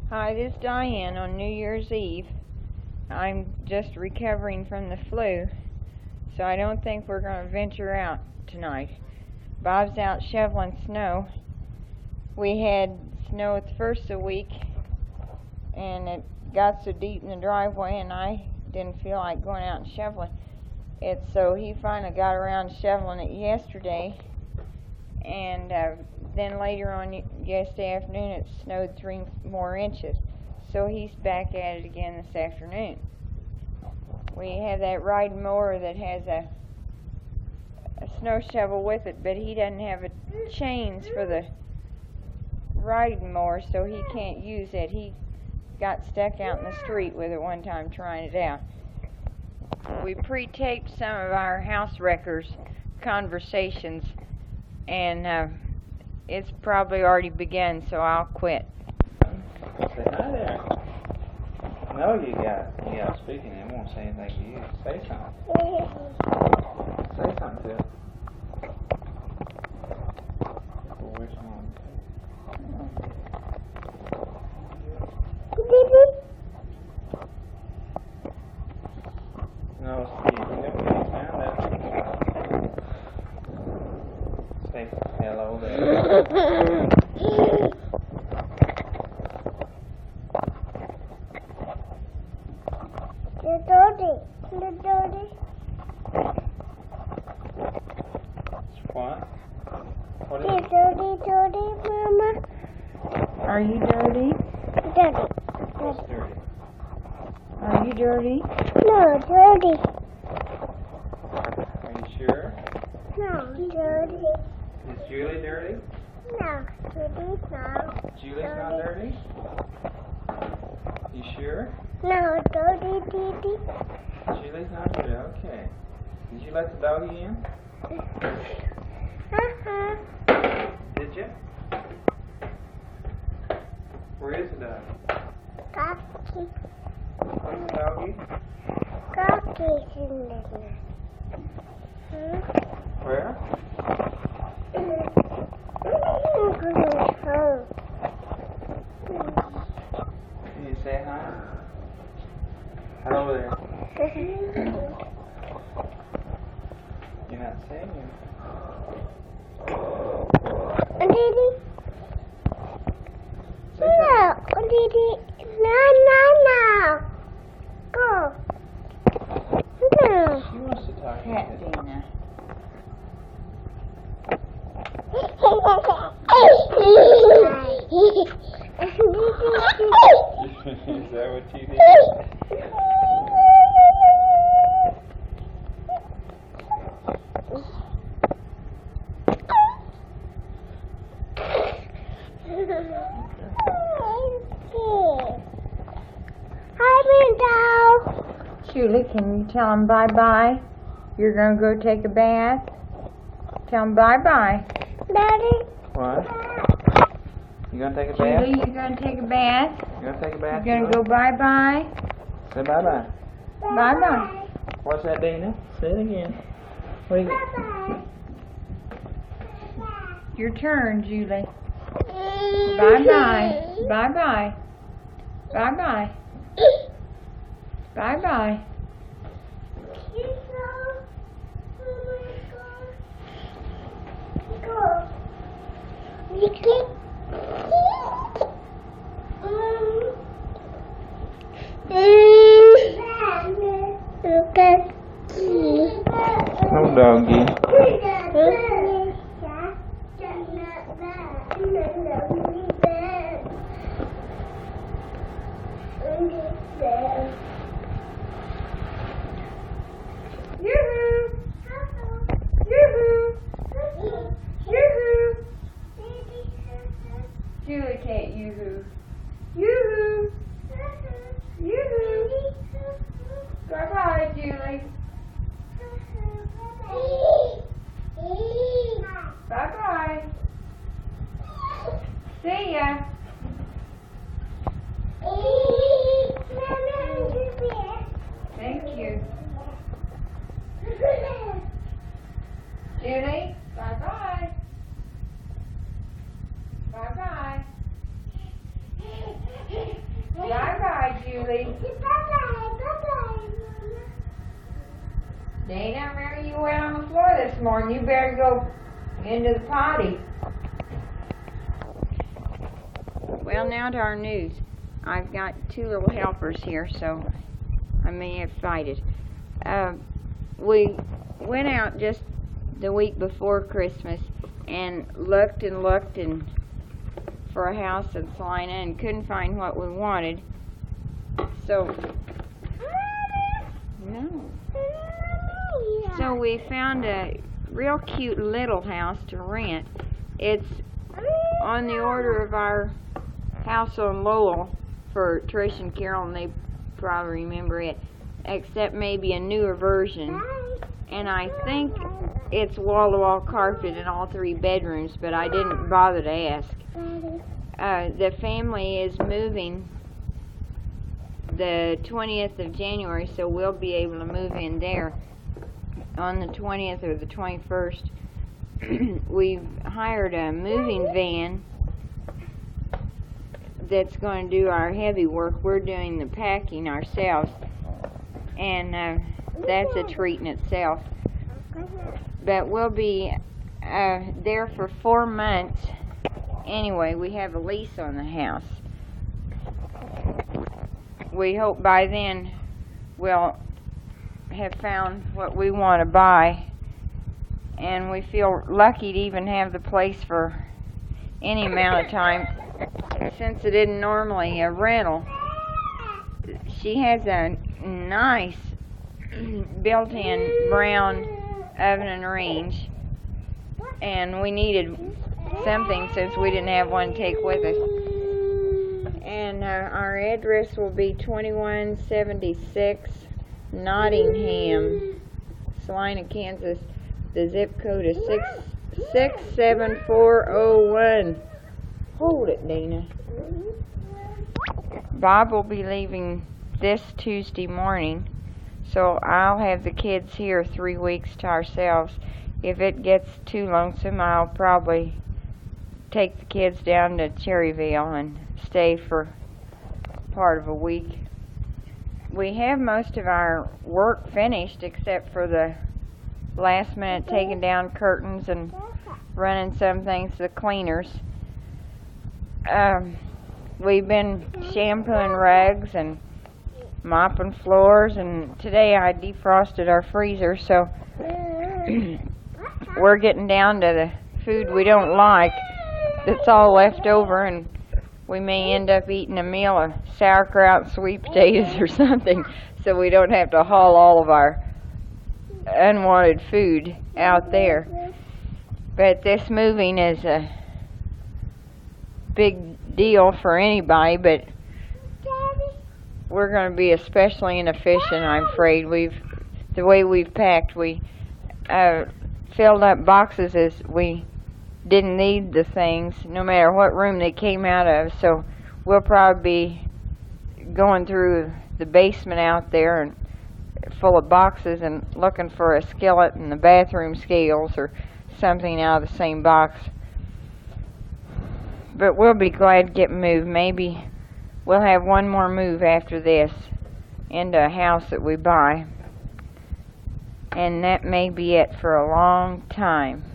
Hi, this is Diane on New Year's Eve. I'm just recovering from the flu, so I don't think we're going to venture out tonight. Bob's out shoveling snow. We had snow at the first of the week, and it got so deep in the driveway, and I didn't feel like going out and shoveling it, so he finally got around shoveling it yesterday, and then later on yesterday afternoon it snowed 3 more inches, so he's back at it again this afternoon. We have that riding mower that has a snow shovel with it, but he doesn't have chains for the riding mower, so he can't use it. He got stuck out in the street with it one time trying it out. We pre-taped some of our house wreckers conversations, and it's probably already begun, so I'll quit. Say hi there. No, you got speaking. It won't say anything to you. Say something. Say something to it. Which one? No, Steve. You never found that. Say hello there. What? What is it? Dirty, Mama. Are you dirty? Dirty. What's dirty? Are you dirty? No, dirty. Are you sure? No, dirty. Is Julie dirty? No, dirty, no. Julie's not dirty? You sure? No, dirty, dirty. Julie's not dirty. Okay. Did you let the doggy in? Did you? Where is the dog? Cocky. Where's the doggy? Cocky's in there. Where? Can you say hi? Hello there. You're not saying it. Didi. No, Didi. No. Go. No. She wants to talk to Cat you. Dina. Is that what you did? Hi, Window. Julie, can you tell him bye-bye? You're going to go take a bath? Tell him bye-bye. Daddy. What? You gonna take a bath? Julie, you going to take a bath? You gonna take a bath? You going to go bye-bye? Say bye-bye. Bye-bye. What's that, Dina? Say it again. What is it? Bye-bye. Your turn, Julie. Bye-bye. Bye-bye. Bye-bye. Bye-bye. No doggy. Julie can't yoo-hoo. Yoo-hoo. Yoo-hoo. Bye-bye, Julie. Bye-bye. See ya. Thank you. Julie, bye-bye. Bye-bye. Julie. Bye-bye. Dana, remember you went on the floor this morning. You better go into the potty. Well, now to our news. I've got two little helpers here, so I may have fighted. We went out just the week before Christmas and looked and for a house in Salina and couldn't find what we wanted. So, no. So we found a real cute little house to rent. It's on the order of our house on Lowell for Trish and Carol, and they probably remember it, except maybe a newer version. And I think it's wall-to-wall carpet in all 3 bedrooms, but I didn't bother to ask. The family is moving the 20th of January, so we'll be able to move in there on the 20th or the 21st. We've hired a moving van that's going to do our heavy work. We're doing the packing ourselves, and that's a treat in itself. But we'll be there for 4 months. Anyway, we have a lease on the house. We hope by then we'll have found what we want to buy, and we feel lucky to even have the place for any amount of time, since it isn't normally a rental. She has a nice built-in brown oven and range, and we needed something since we didn't have one to take with us. And our address will be 2176 Nottingham, Salina, Kansas. The zip code is 67401. Hold it, Dana. Bob will be leaving this Tuesday morning, so I'll have the kids here 3 weeks to ourselves. If it gets too lonesome, I'll probably take the kids down to Cherryville and stay for part of a week. We have most of our work finished except for the last minute taking down curtains and running some things to the cleaners. We've been shampooing rugs and mopping floors, and today I defrosted our freezer, so we're getting down to the food we don't like that's all left over, and we may end up eating a meal of sauerkraut and sweet potatoes or something, so we don't have to haul all of our unwanted food out there. But this moving is a big deal for anybody, but we're going to be especially inefficient, I'm afraid. The way we've packed, we filled up boxes as we didn't need the things, no matter what room they came out of. So we'll probably be going through the basement out there and full of boxes and looking for a skillet and the bathroom scales or something out of the same box. But we'll be glad to get moved. Maybe we'll have one more move after this into a house that we buy, and that may be it for a long time.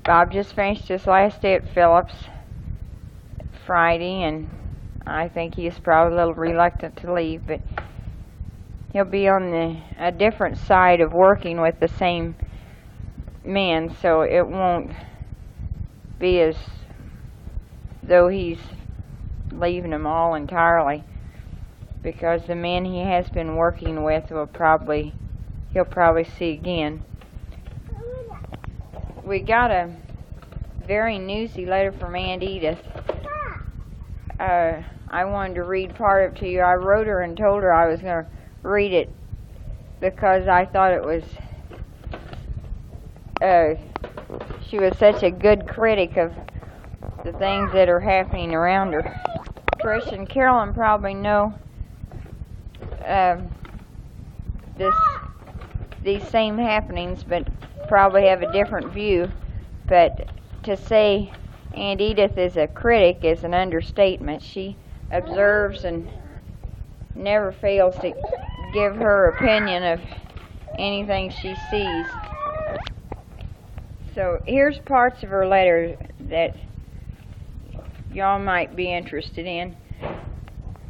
Bob just finished his last day at Phillips Friday, and I think he's probably a little reluctant to leave, but he'll be on a different side of working with the same men, so it won't be as though he's leaving them all entirely, because the men he has been working with he'll probably see again. We got a very newsy letter from Aunt Edith. I wanted to read part of it to you. I wrote her and told her I was going to read it because I thought it was she was such a good critic of the things that are happening around her. Trish and Carolyn probably know these same happenings, but probably have a different view. But to say Aunt Edith is a critic is an understatement. She observes and never fails to give her opinion of anything she sees. So here's parts of her letter that y'all might be interested in.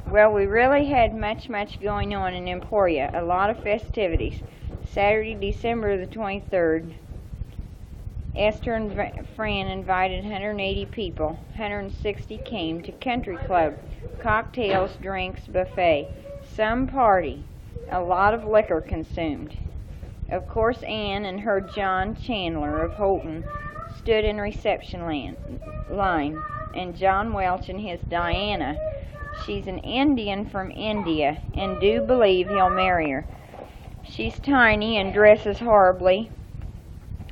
Well, we really had much going on in Emporia, a lot of festivities. Saturday, December the 23rd, Esther and Fran invited 180 people. 160 came to Country Club, cocktails, drinks, buffet. Some party, a lot of liquor consumed. Of course, Ann and her John Chandler of Holton stood in reception line, and John Welch and his Diana. She's an Indian from India, and do believe he'll marry her. She's tiny and dresses horribly.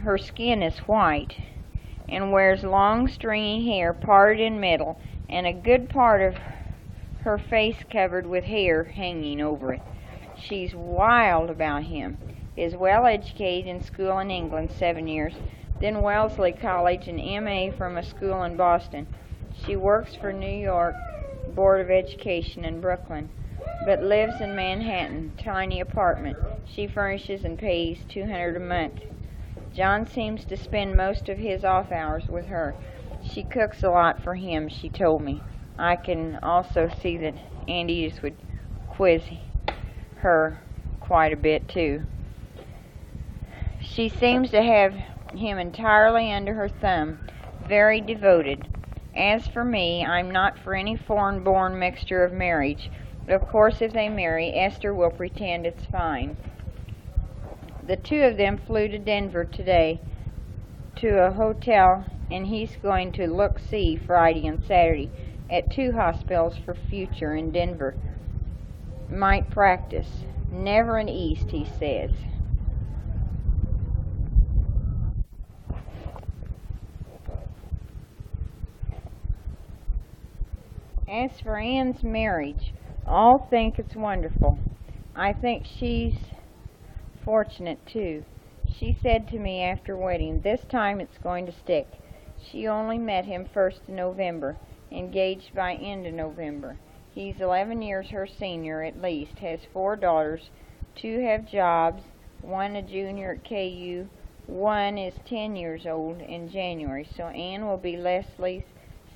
Her skin is white, and wears long stringy hair parted in middle, and a good part of her face covered with hair hanging over it. She's wild about him. Is well educated in school in England 7 years, then Wellesley College and MA from a school in Boston. She works for New York Board of Education in Brooklyn, but lives in Manhattan, tiny apartment. She furnishes and pays $200 a month. John seems to spend most of his off hours with her. She cooks a lot for him, she told me. I can also see that Aunt Edith would quiz her quite a bit too. She seems to have him entirely under her thumb, very devoted. As for me, I'm not for any foreign-born mixture of marriage, but of course if they marry, Esther will pretend it's fine. The two of them flew to Denver today to a hotel, and he's going to look-see Friday and Saturday at 2 hospitals for future in Denver. Might practice. Never an East, he says. As for Ann's marriage, all think it's wonderful. I think she's fortunate too. She said to me after wedding, this time it's going to stick. She only met him 1st of November, engaged by end of November. He's 11 years her senior at least, has 4 daughters, 2 have jobs, 1 a junior at KU, 1 is 10 years old in January, so Ann will be Leslie's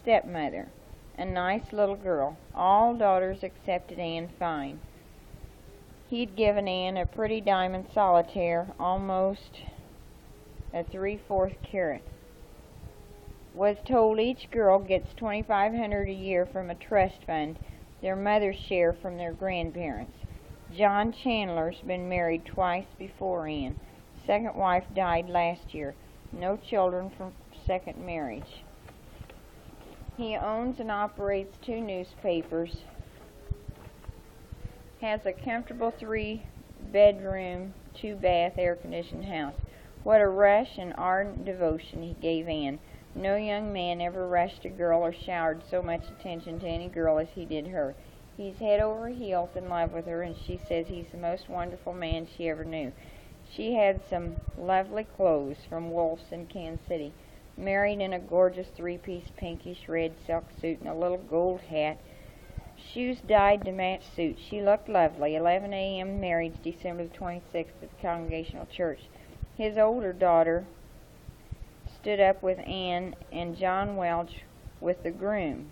stepmother. A nice little girl. All daughters accepted Ann fine. He'd given Ann a pretty diamond solitaire, almost a 3/4 carat. Was told each girl gets $2,500 a year from a trust fund, their mother's share from their grandparents. John Chandler's been married twice before Ann. Second wife died last year. No children from second marriage. He owns and operates 2 newspapers, has a comfortable 3-bedroom, 2-bath, air-conditioned house. What a rush and ardent devotion he gave Ann. No young man ever rushed a girl or showered so much attention to any girl as he did her. He's head over heels in love with her, and she says he's the most wonderful man she ever knew. She had some lovely clothes from Wolf's in Kansas City. Married in a gorgeous 3-piece pinkish red silk suit and a little gold hat. Shoes dyed to match suit. She looked lovely. 11 a.m. marriage, December 26th at the Congregational Church. His older daughter stood up with Ann and John Welch with the groom.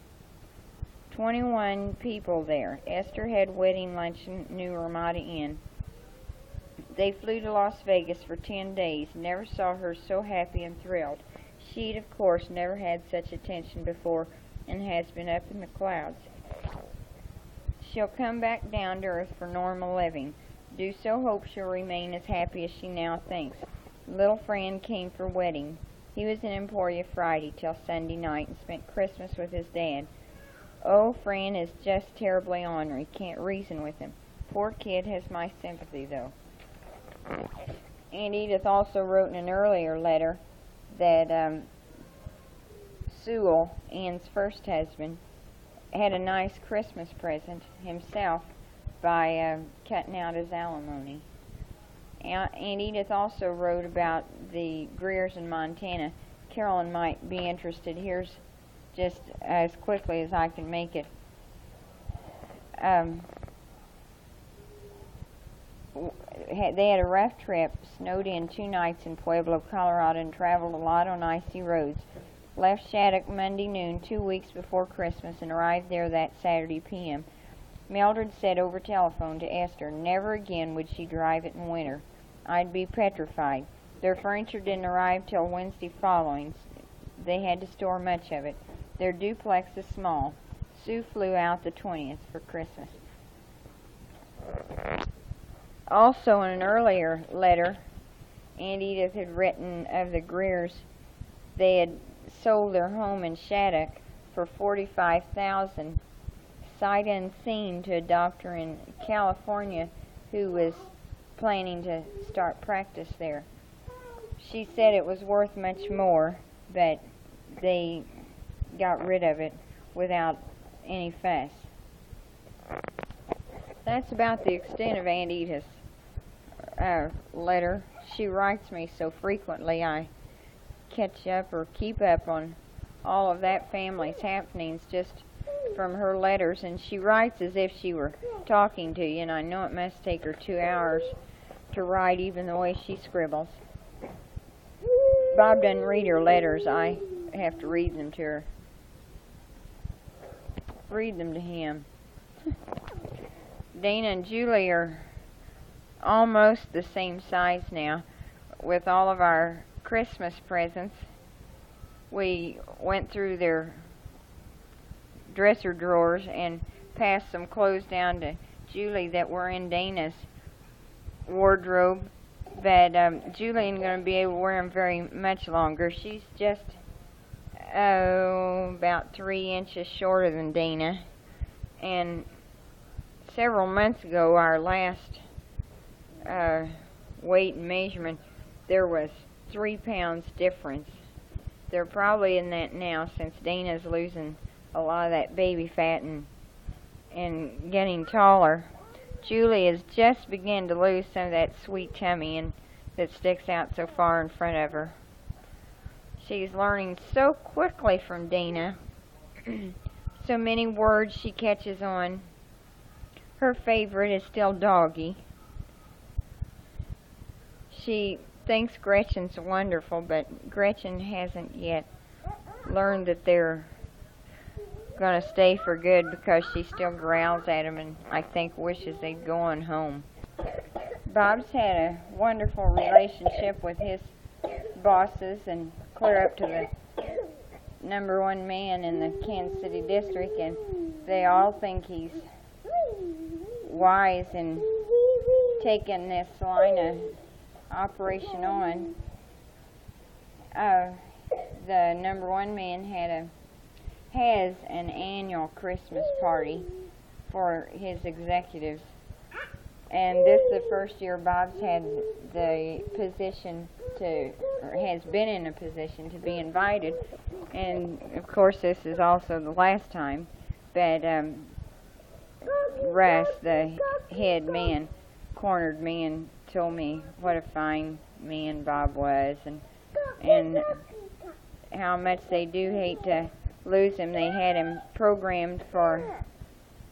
21 people there. Esther had wedding luncheon at New Ramada Inn. They flew to Las Vegas for 10 days. Never saw her so happy and thrilled. She'd, of course, never had such attention before and has been up in the clouds. She'll come back down to earth for normal living. Do so hope she'll remain as happy as she now thinks. Little Fran came for wedding. He was in Emporia Friday till Sunday night and spent Christmas with his dad. Oh, Fran is just terribly ornery. Can't reason with him. Poor kid, has my sympathy, though. Aunt Edith also wrote in an earlier letter that Sewell, Ann's first husband, had a nice Christmas present himself by cutting out his alimony. Aunt Edith also wrote about the Greers in Montana. Carolyn might be interested. Here's just as quickly as I can make it They had a rough trip, snowed in 2 nights in Pueblo, Colorado, and traveled a lot on icy roads. Left Shattuck Monday noon, 2 weeks before Christmas, and arrived there that Saturday p.m. Mildred said over telephone to Esther never again would she drive it in winter. I'd be petrified. Their furniture didn't arrive till Wednesday following. They had to store much of it. Their duplex is small. Sue flew out the 20th for Christmas. Also, in an earlier letter, Aunt Edith had written of the Greers. They had sold their home in Shattuck for $45,000, sight unseen, to a doctor in California who was planning to start practice there. She said it was worth much more, but they got rid of it without any fuss. That's about the extent of Aunt Edith's letter. She writes me so frequently I catch up or keep up on all of that family's happenings just from her letters, and she writes as if she were talking to you, and I know it must take her 2 hours to write even the way she scribbles. Bob doesn't read her letters. I have to read them to her. Read them to him. Dana and Julie are almost the same size now. With all of our Christmas presents, we went through their dresser drawers and passed some clothes down to Julie that were in Dana's wardrobe, but Julie ain't going to be able to wear them very much longer. She's just about 3 inches shorter than Dana, and several months ago, our last weight and measurement, there was 3 pounds difference. They're probably in that now, since Dana's losing a lot of that baby fat and getting taller. Julie has just begun to lose some of that sweet tummy and that sticks out so far in front of her. She's learning so quickly from Dana. So many words she catches on. Her favorite is still doggy. She thinks Gretchen's wonderful, but Gretchen hasn't yet learned that they're going to stay for good, because she still growls at them and I think wishes they'd go on home. Bob's had a wonderful relationship with his bosses, and clear up to the #1 man in the Kansas City district, and they all think he's wise in taking this Salina operation on. The #1 man has an annual Christmas party for his executives, and this is the first year Bob's had the position to, or has been in a position to be invited, and of course this is also the last time. But Russ, the head man, cornered me and told me what a fine man Bob was, and how much they do hate to lose him. They had him programmed for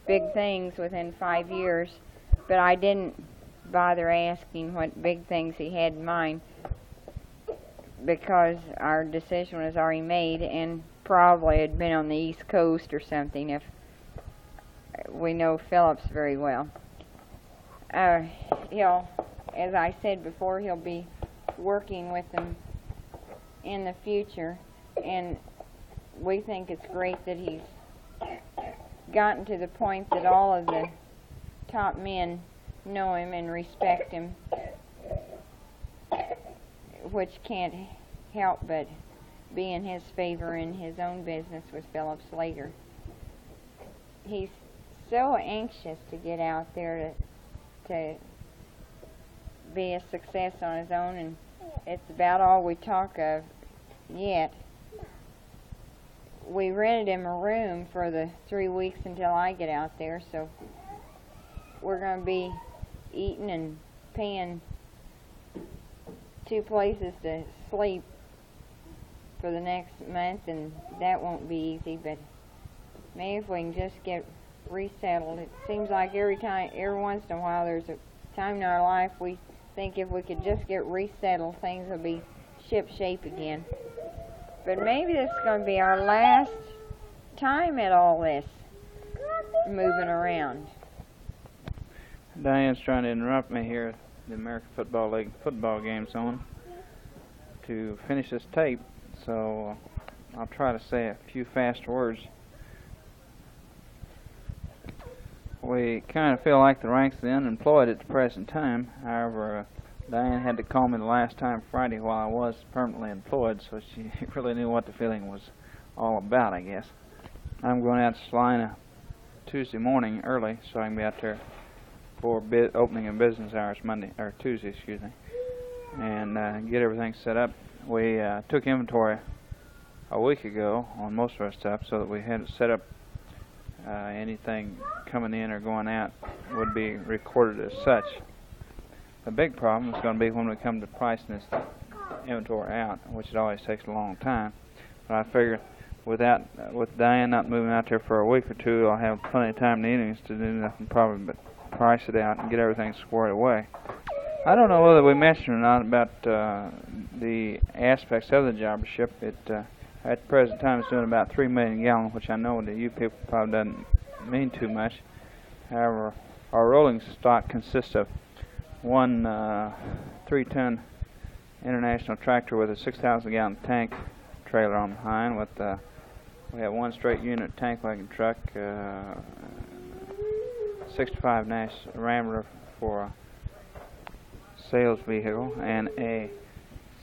big things within 5 years, but I didn't bother asking what big things he had in mind, because our decision was already made, and probably had been on the East Coast or something, if we know Phillips very well. He'll, as I said before, he'll be working with them in the future, and we think it's great that he's gotten to the point that all of the top men know him and respect him, which can't help but be in his favor in his own business with Phillips later. He's so anxious to get out there to be a success on his own, and it's about all we talk of yet. We rented him a room for the 3 weeks until I get out there, so we're going to be eating and paying 2 places to sleep for the next month, and that won't be easy, but maybe if we can just get resettled. It seems like every once in a while, there's a time in our life we think if we could just get resettled, things will be ship-shape again. But maybe this is going to be our last time at all this moving around. Diane's trying to interrupt me here at the American Football League football game's on to finish this tape, so I'll try to say a few fast words. We kind of feel like the ranks of the unemployed at the present time. However, Diane had to call me the last time Friday while I was permanently employed, so she really knew what the feeling was all about, I guess. I'm going out to Salina Tuesday morning early, so I can be out there for opening of business hours Tuesday, and get everything set up. We took inventory a week ago on most of our stuff, so that we had it set up. Anything coming in or going out would be recorded as such. The big problem is going to be when we come to pricing this inventory out, which it always takes a long time. But I figure with Diane not moving out there for a week or two, I'll have plenty of time in the evenings to do nothing probably but price it out and get everything squared away. I don't know whether we mentioned or not about the aspects of the jobbership. At the present time, it's doing about 3 million gallons, which I know to you people probably doesn't mean too much. However, our rolling stock consists of one 3-ton international tractor with a 6,000-gallon tank trailer on behind. We have one straight unit tank wagon truck, 65 Nash Rambler for a sales vehicle, and a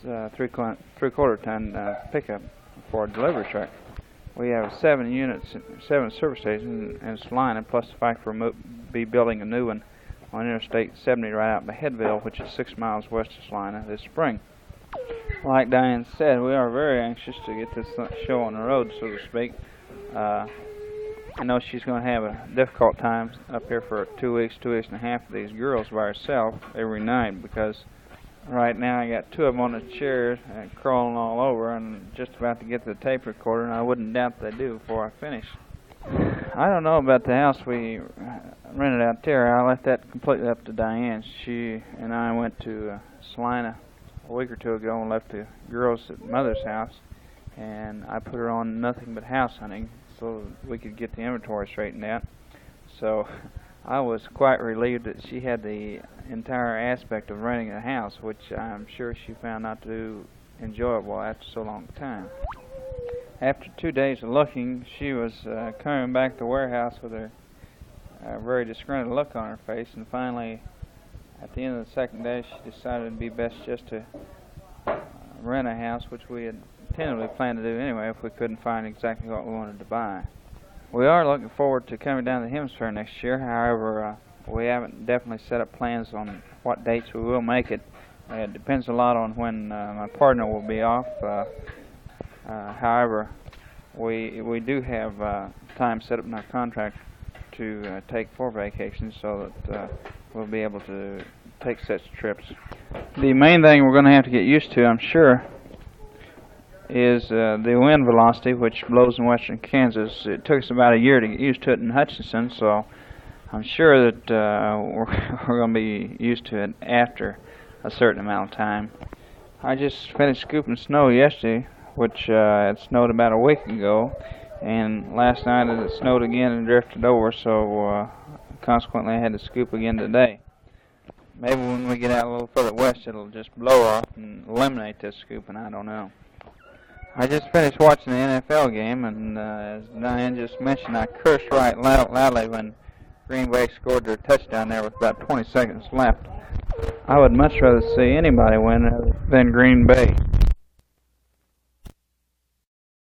3/4 ton pickup for a delivery truck. We have 7 service stations in Salina, plus the fact we'll be building a new one on Interstate 70 right out by Headville, which is 6 miles west of Salina, this spring. Like Diane said, we are very anxious to get this show on the road, so to speak. I know she's going to have a difficult time up here for 2 weeks and a half with these girls by herself every night, because right now I got 2 of them on the chair crawling all over and just about to get to the tape recorder, and I wouldn't doubt they do before I finish. I don't know about the house we rented out there. I left that completely up to Diane. She and I went to Salina a week or 2 ago and left the girls at Mother's house, and I put her on nothing but house hunting so we could get the inventory straightened out. So I was quite relieved that she had the entire aspect of renting a house, which I'm sure she found not to do enjoyable after so long a time. After 2 days of looking, she was coming back to the warehouse with a very disgruntled look on her face, and finally, at the end of the second day, she decided it'd be best just to rent a house, which we had tentatively planned to do anyway if we couldn't find exactly what we wanted to buy. We are looking forward to coming down to the Hemisphere next year. However, we haven't definitely set up plans on what dates we will make it. It depends a lot on when my partner will be off. However, we do have time set up in our contract to take 4 vacations, so that we'll be able to take such trips. The main thing we're going to have to get used to, I'm sure, is the wind velocity, which blows in western Kansas. It took us about a year to get used to it in Hutchinson, so I'm sure that we're going to be used to it after a certain amount of time. I just finished scooping snow yesterday, which it snowed about a week ago, and last night it snowed again and drifted over, so consequently I had to scoop again today. Maybe when we get out a little further west it'll just blow off and eliminate this scooping, I don't know. I just finished watching the NFL game, and as Diane just mentioned, I cursed right loudly when Green Bay scored their touchdown there with about 20 seconds left. I would much rather see anybody win than Green Bay.